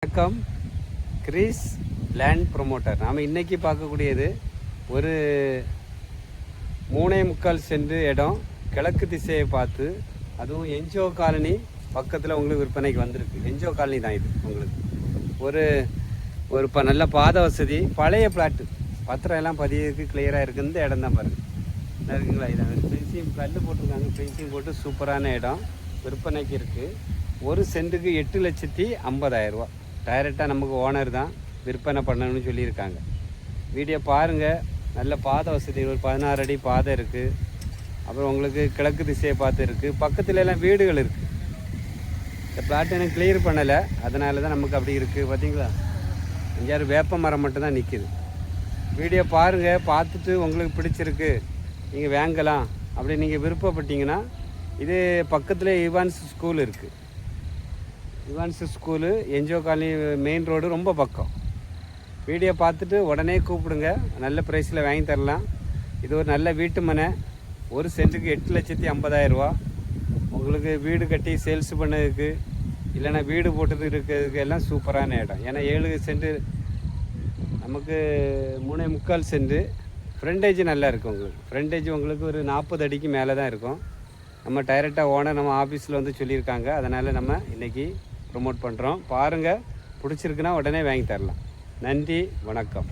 வணக்கம். Greece land promoter. நாம் இன்றைக்கி பார்க்கக்கூடியது ஒரு 3.25 சென்ட் இடம், கிழக்கு திசையை பார்த்து, அதுவும் என்ஜிஓ காலனி பக்கத்தில் உங்களுக்கு விற்பனைக்கு வந்திருக்கு. என்ஜிஓ காலனி தான் இது. உங்களுக்கு ஒரு நல்ல பாதை வசதி, பழைய பிளாட்டு, பத்திரம் எல்லாம் பதிவுக்கு கிளியராக இருக்குது. இந்த இடம் தான் பாருங்கள் இருக்குங்களா. இதான் ஃபென்சிங் கல் போட்டிருக்காங்க, ஃபென்சிங் போட்டு சூப்பரான இடம் விற்பனைக்கு இருக்குது. ஒரு சென்ட்டுக்கு 8,50,000 ரூபா. டைரெக்டாக நமக்கு ஓனர் தான் விற்பனை பண்ணணும்னு சொல்லியிருக்காங்க. வீடியோ பாருங்கள். நல்ல பாதை வசதி, ஒரு 16 அடி பாதை இருக்குது. அப்புறம் உங்களுக்கு கிழக்கு திசையை பார்த்து இருக்குது. பக்கத்துல எல்லாம் வீடுகள் இருக்குது. இந்த பிளாட் எனக்கு கிளியர் பண்ணலை, அதனால தான் நமக்கு அப்படி இருக்குது. பார்த்தீங்களா, எங்கேயாவது வேப்ப மரம் மட்டும்தான் நிற்கிது. வீடியோ பாருங்கள். பார்த்துட்டு உங்களுக்கு பிடிச்சிருக்கு, நீங்கள் வாங்கலாம் அப்படி நீங்கள் விருப்பப்பட்டீங்கன்னா, இது பக்கத்தில் இவான்ஸ் ஸ்கூல் இருக்குது. Evans school NGO colony main road, ரொம்ப பக்கம். வீடியோ பார்த்துட்டு உடனே கூப்பிடுங்க. நல்ல ப்ரைஸில் வாங்கி தரலாம். இது ஒரு நல்ல வீட்டு மனை. ஒரு சென்ட்டுக்கு 8,50,000 ரூபா. உங்களுக்கு வீடு கட்டி சேல்ஸ் பண்ணதுக்கு, இல்லைன்னா வீடு போட்டது இருக்கிறதுக்கு எல்லாம் சூப்பரான இடம். ஏன்னா 7 சென்ட்டு நமக்கு 3.25 சென்ட்டு. ஃப்ரண்டேஜ் நல்லா இருக்கும். உங்களுக்கு ஃப்ரண்டேஜ் உங்களுக்கு ஒரு 40 அடிக்கு மேலே தான் இருக்கும். நம்ம டைரெக்டாக ஓனர் நம்ம ஆஃபீஸில் வந்து சொல்லியிருக்காங்க. அதனால் நம்ம இன்றைக்கி ப்ரொமோட் பண்ணுறோம். பாருங்கள், பிடிச்சிருக்குன்னா உடனே வாங்கி தரலாம். நன்றி, வணக்கம்.